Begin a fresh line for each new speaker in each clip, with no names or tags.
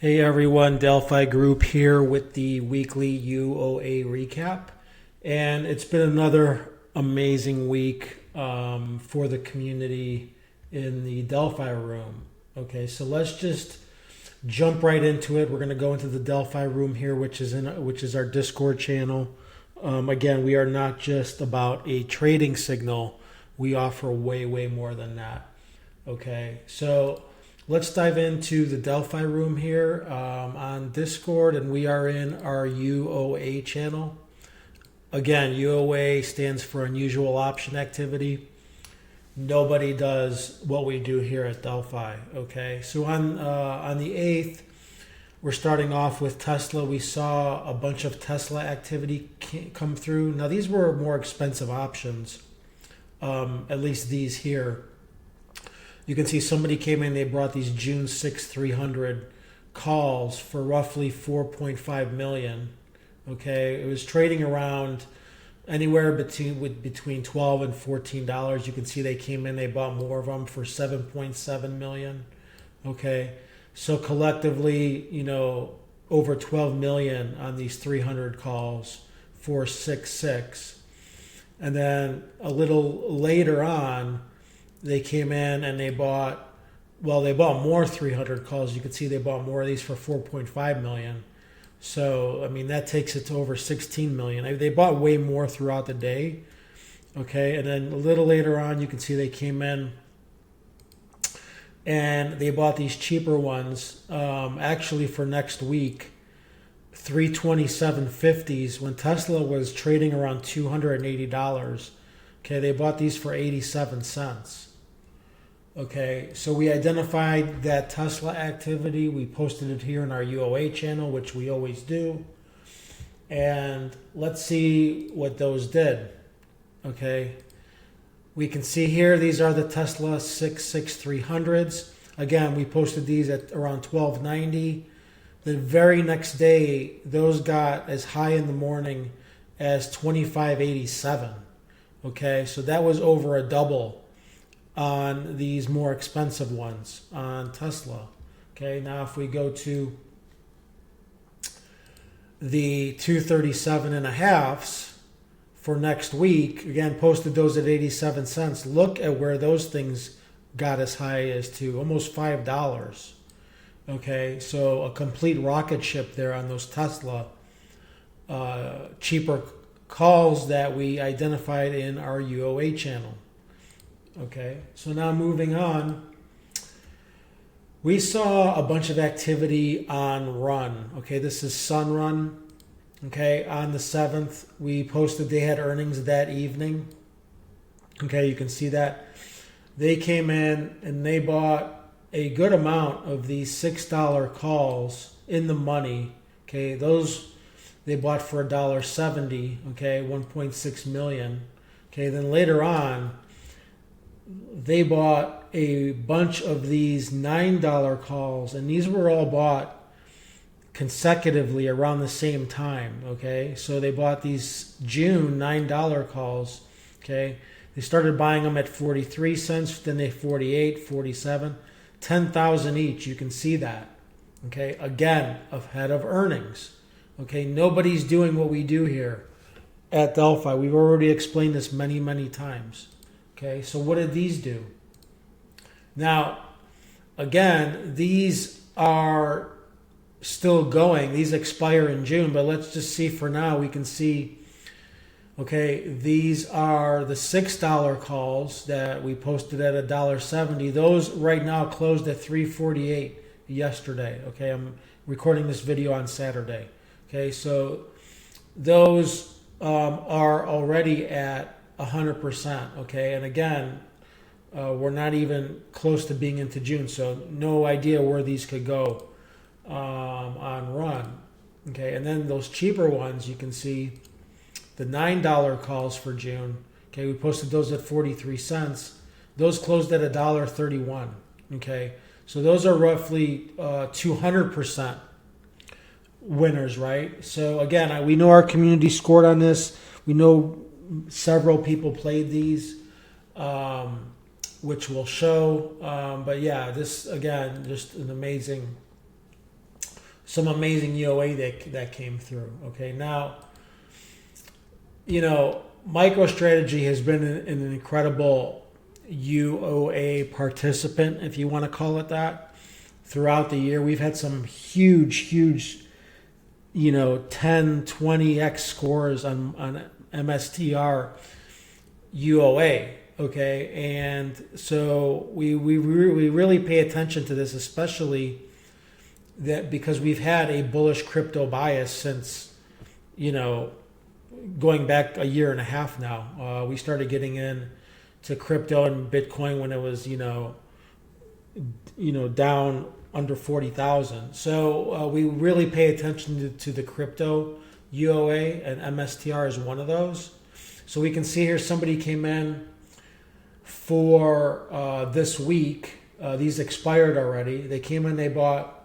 Hey everyone, Delphi Group here with the weekly UOA recap. And it's been another amazing week for the community in the Delphi room. Okay, so let's just jump right into it. We're going to go into the Delphi room here, which is our Discord channel. Again, we are not just about a trading signal. We offer way more than that. Okay, so let's dive into the Delphi room here on Discord, and we are in our UOA channel. Again, UOA stands for Unusual Option Activity. Nobody does what we do here at Delphi. Okay, so on the 8th, we're starting off with Tesla. We saw a bunch of Tesla activity come through. Now these were more expensive options, at least these here. You can see somebody came in, they brought these June 6 300 calls for roughly 4.5 million. Okay, it was trading around anywhere between $12 and $14. You can see they came in, they bought more of them for 7.7 million. Okay, so collectively, over 12 million on these 300 calls for 6.6. And then a little later on, they came in and they bought more 300 calls. You can see they bought more of these for 4.5 million. So, I mean, that takes it to over 16 million. They bought way more throughout the day. Okay, and then a little later on, you can see they came in and they bought these cheaper ones, actually for next week, 327.50s, when Tesla was trading around $280. Okay, they bought these for 87 cents. Okay, so we identified that Tesla activity. We posted it here in our UOA channel, which we always do. And let's see what those did. Okay, we can see here, these are the Tesla 66300s. Again, we posted these at around 1290. The very next day, those got as high in the morning as 2587. Okay, so that was over a double on these more expensive ones on Tesla. Okay, now if we go to the 237.5s for next week, again, posted those at 87 cents. Look at where those things got as high as to almost $5. Okay, so a complete rocket ship there on those Tesla cheaper calls that we identified in our UOA channel. Okay, so now moving on, we saw a bunch of activity on Run. Okay, this is Sunrun. Okay, on the 7th, we posted they had earnings that evening. Okay, you can see that. They came in and they bought a good amount of these $6 calls in the money. Okay, those they bought for $1.70. Okay, 1.6 million. Okay, then later on, they bought a bunch of these $9 calls, and these were all bought consecutively around the same time. Okay, so they bought these June $9 calls. Okay, they started buying them at 43 cents, then they 48, 47, 10,000 each. You can see that. Okay, again, ahead of earnings. Okay, nobody's doing what we do here at Delphi. We've already explained this many times. Okay, so what did these do? Now, again, these are still going. These expire in June, but let's just see for now. We can see, okay, these are the $6 calls that we posted at $1.70. Those right now closed at $3.48 yesterday. Okay, I'm recording this video on Saturday. Okay, so those are already at 100%. Okay, and again, we're not even close to being into June, so no idea where these could go on Run. Okay, and then those cheaper ones, you can see the $9 calls for June. Okay, we posted those at 43 cents. Those closed at $1.31. Okay, so those are roughly 200% winners, right? So again, we know our community scored on this. We know several people played these, which will show. But yeah, this again, just an amazing some amazing UOA that came through. Okay, now, MicroStrategy has been an incredible UOA participant, if you want to call it that, throughout the year. We've had some huge 10, 20x scores on MSTR UOA. Okay, and so we really pay attention to this, especially that because we've had a bullish crypto bias since, going back a year and a half now. We started getting in to crypto and Bitcoin when it was, down under 40,000. So we really pay attention to the crypto UOA, and MSTR is one of those. So we can see here somebody came in for this week. These expired already. They came in, they bought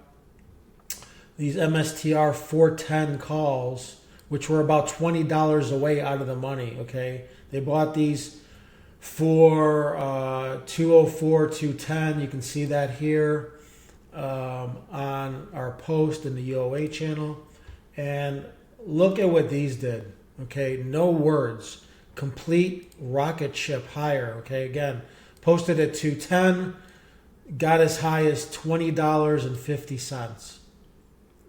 these MSTR 410 calls, which were about $20 away out of the money. Okay, they bought these for 204, 210. You can see that here on our post in the UOA channel. And look at what these did. Okay, no words. Complete rocket ship higher. Okay, again, posted at 210, got as high as $20.50.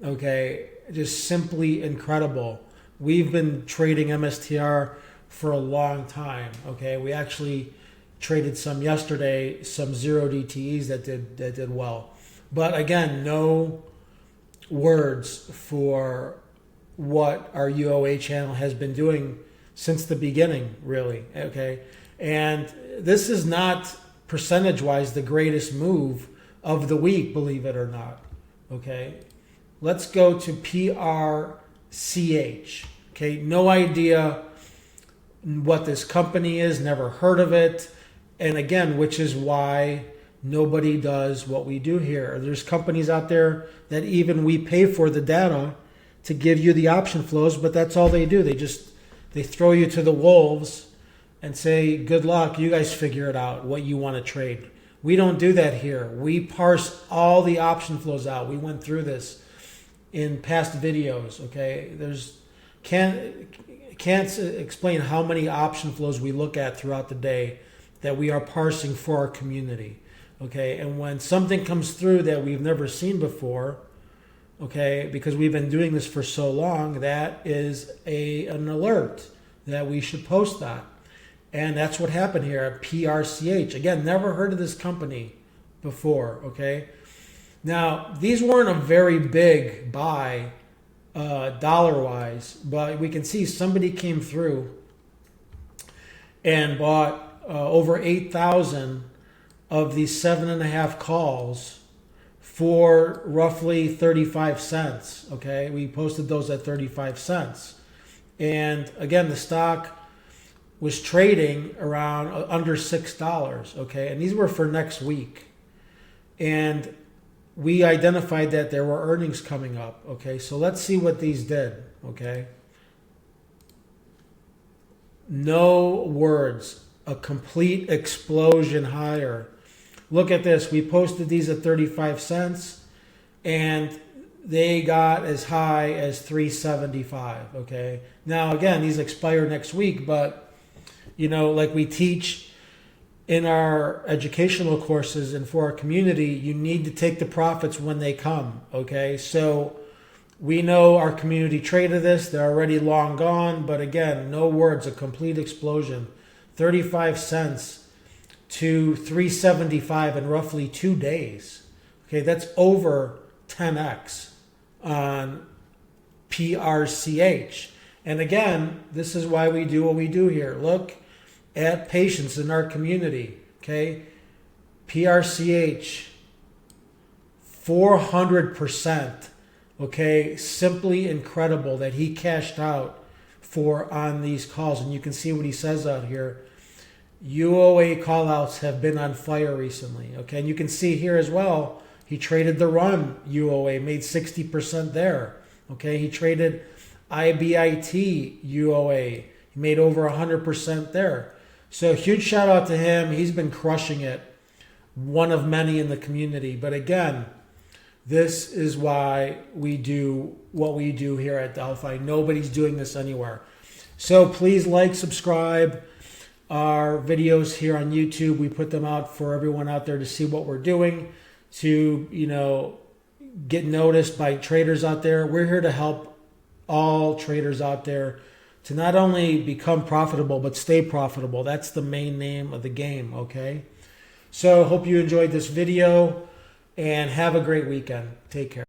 Okay, just simply incredible. We've been trading MSTR for a long time. Okay, we actually traded some yesterday, some 0DTEs that did well. But again, no words for what our UOA channel has been doing since the beginning, really. Okay, and this is not percentage-wise the greatest move of the week, believe it or not. Okay, let's go to PRCH. Okay, no idea what this company is, never heard of it, and again, which is why nobody does what we do here. There's companies out there that even we pay for the data to give you the option flows, but that's all they do. They throw you to the wolves and say, good luck, you guys figure it out, what you want to trade. We don't do that here. We parse all the option flows out. We went through this in past videos. Okay, can't explain how many option flows we look at throughout the day that we are parsing for our community. Okay, and when something comes through that we've never seen before, okay, because we've been doing this for so long, that is an alert that we should post that. And that's what happened here at PRCH. Again, never heard of this company before. Okay, now these weren't a very big buy dollar-wise, but we can see somebody came through and bought over 8,000 of these 7.5 calls for roughly 35 cents. Okay, we posted those at 35 cents. And again, the stock was trading around under $6. Okay, and these were for next week. And we identified that there were earnings coming up. Okay, so let's see what these did. Okay, no words, a complete explosion higher. Look at this. We posted these at 35 cents and they got as high as 375. Okay, now again, these expire next week, but like we teach in our educational courses and for our community, you need to take the profits when they come. Okay, so we know our community traded this. They're already long gone, but again, no words, a complete explosion. 35 cents to 375 in roughly 2 days. Okay, that's over 10x on PRCH. And again, this is why we do what we do here. Look at patience in our community. Okay, PRCH 400%. Okay, simply incredible that he cashed out for on these calls. And you can see what he says out here. UOA callouts have been on fire recently. Okay, and you can see here as well, he traded the run UOA, made 60% there. Okay, he traded IBIT UOA, he made over 100% there. So huge shout out to him. He's been crushing it. One of many in the community. But again, This is why we do what we do here at Delphi. Nobody's doing this anywhere. So please like, subscribe our videos here on YouTube. We put them out for everyone out there to see what we're doing, to, you know, get noticed by traders out there. We're here to help all traders out there to not only become profitable, but stay profitable. That's the main name of the game, okay? So hope you enjoyed this video and have a great weekend. Take care.